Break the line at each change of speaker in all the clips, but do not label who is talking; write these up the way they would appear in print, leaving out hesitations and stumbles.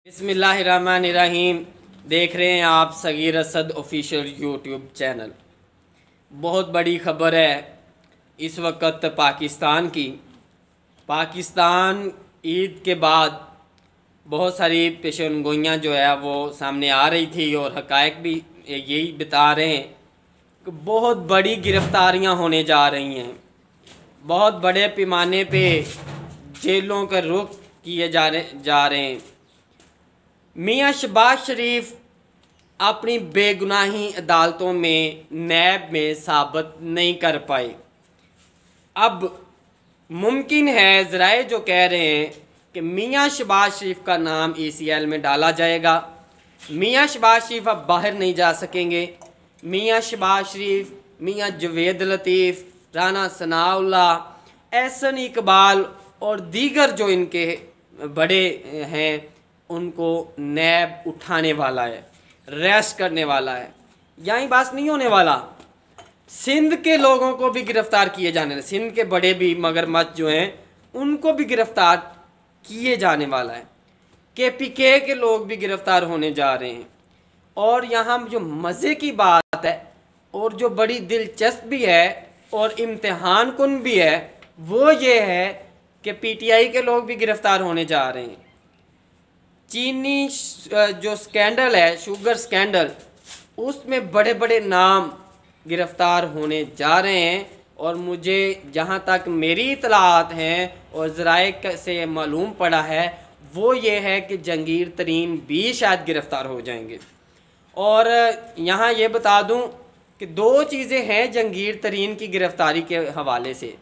बिस्मिल्लाहिर्रहमानिर्रहीम। देख रहे हैं आप Sagir Asad official YouTube channel. बहुत बड़ी खबर है इस वक्त पाकिस्तान की। पाकिस्तान ईद के बाद बहुत सारी पेशेनगोइयाँ जो है वो सामने आ रही थी और हक़ाइक़ भी यही बता रहे हैं कि बहुत बड़ी गिरफ़्तारियाँ होने जा रही हैं। बहुत बड़े पैमाने पे जेलों का रुख किए जा रहे हैं। मियाँ शहबाज शरीफ अपनी बेगुनाही अदालतों में नैब में साबित नहीं कर पाए। अब मुमकिन है ज़राए जो कह रहे हैं कि मियाँ शहबाज शरीफ का नाम ECL में डाला जाएगा। मियाँ शहबाज शरीफ अब बाहर नहीं जा सकेंगे। मियाँ शहबाज शरीफ, मियाँ जवेद लतीफ़, राना सनाउल्लाह, एहसन इकबाल और दीगर जो इनके बड़े हैं उनको नैब उठाने वाला है, रेस्ट करने वाला है। यहीं बस नहीं होने वाला, सिंध के लोगों को भी गिरफ़्तार किए जाने वाले, सिंध के बड़े भी मगरमच्छ जो हैं उनको भी गिरफ़्तार किए जाने वाला है। KPK के लोग भी गिरफ़्तार होने जा रहे हैं। और यहाँ जो मज़े की बात है और जो बड़ी दिलचस्प भी है और इम्तिहान कुन भी है वो ये है कि PTI के लोग भी गिरफ़्तार होने जा रहे हैं। चीनी जो स्कैंडल है, शुगर स्कैंडल, उसमें बड़े बड़े नाम गिरफ़्तार होने जा रहे हैं। और मुझे जहाँ तक मेरी इतलात हैं और ज़राए से मालूम पड़ा है वो ये है कि जहांगीर तरीन भी शायद गिरफ़्तार हो जाएंगे। और यहाँ ये बता दूँ कि दो चीज़ें हैं जहांगीर तरीन की गिरफ़्तारी के हवाले से।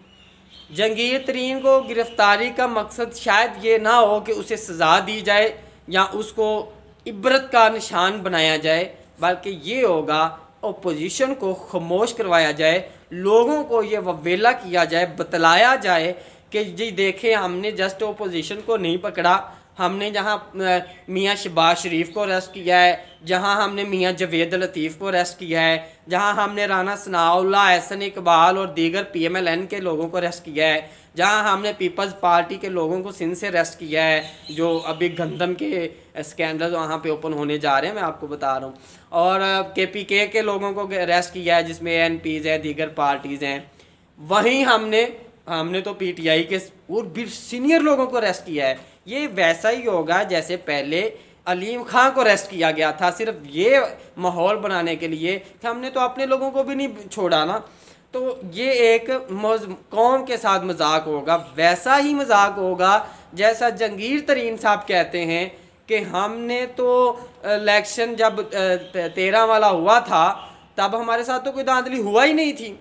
जहांगीर तरीन को गिरफ़्तारी का मकसद शायद ये ना हो कि उसे सज़ा दी जाए या उसको इबरत का निशान बनाया जाए, बल्कि ये होगा अपोजिशन को खामोश करवाया जाए, लोगों को ये ववेला किया जाए, बतलाया जाए कि जी देखें हमने जस्ट अपोजिशन को नहीं पकड़ा, हमने जहाँ मियाँ शहबाज शरीफ को अरेस्ट किया है, जहाँ हमने मियाँ जवेद लतीफ़ को अरेस्ट किया है, जहाँ हमने राना सनाउल्लाह, एहसन इकबाल और दीगर PMLN के लोगों को अरेस्ट किया है, जहाँ हमने पीपल्स पार्टी के लोगों को सिंध से अरेस्ट किया है, जो अभी गंदम के स्कैंडल वहाँ पे ओपन होने जा रहे हैं, मैं आपको बता रहा हूँ। और KPK के लोगों को अरेस्ट किया है जिसमें ANPs हैं, दीगर पार्टीज़ हैं। वहीं हमने तो PTI के और भी सीनियर लोगों को अरेस्ट किया है। ये वैसा ही होगा जैसे पहले अलीम खां को अरेस्ट किया गया था, सिर्फ ये माहौल बनाने के लिए कि हमने तो अपने लोगों को भी नहीं छोड़ा ना। तो ये एक कौम के साथ मजाक होगा, वैसा ही मजाक होगा जैसा जहांगीर तरीन साहब कहते हैं कि हमने तो इलेक्शन जब 13 वाला हुआ था तब हमारे साथ तो कोई धांधली हुआ ही नहीं थी,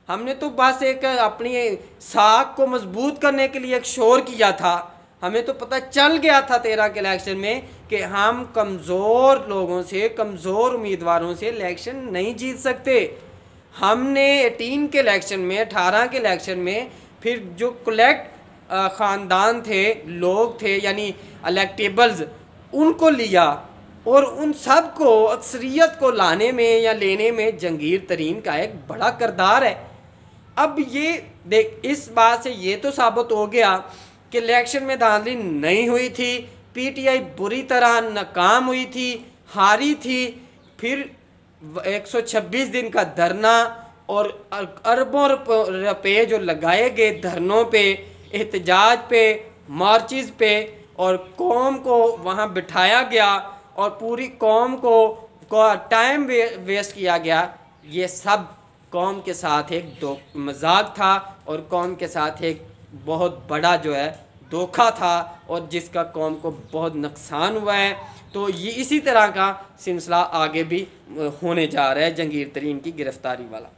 हमने तो बस एक अपनी साख को मजबूत करने के लिए एक शोर किया था। हमें तो पता चल गया था 13 के इलेक्शन में कि हम कमज़ोर लोगों से, कमज़ोर उम्मीदवारों से इलेक्शन नहीं जीत सकते। हमने 18 के इलेक्शन में, 18 के इलेक्शन में फिर जो कलेक्ट ख़ानदान थे, लोग थे, यानी इलेक्टेबल्स, उनको लिया और उन सब को अक्सरियत को लाने में या लेने में जहांगीर तरीन का एक बड़ा किरदार है। अब ये देख, इस बात से ये तो साबित हो गया कि इलेक्शन में धांधली नहीं हुई थी, PTI बुरी तरह नाकाम हुई थी, हारी थी। फिर 126 दिन का धरना और अरबों रुपए जो लगाए गए धरनों पे, एहतजाज पे, मार्चेस पे, और कौम को वहाँ बिठाया गया और पूरी कौम को टाइम वेस्ट किया गया, ये सब कौम के साथ एक मजाक था और कौम के साथ एक बहुत बड़ा जो है धोखा था और जिसका कौम को बहुत नुकसान हुआ है। तो ये इसी तरह का सिलसिला आगे भी होने जा रहा है जहांगीर तरीन की गिरफ़्तारी वाला।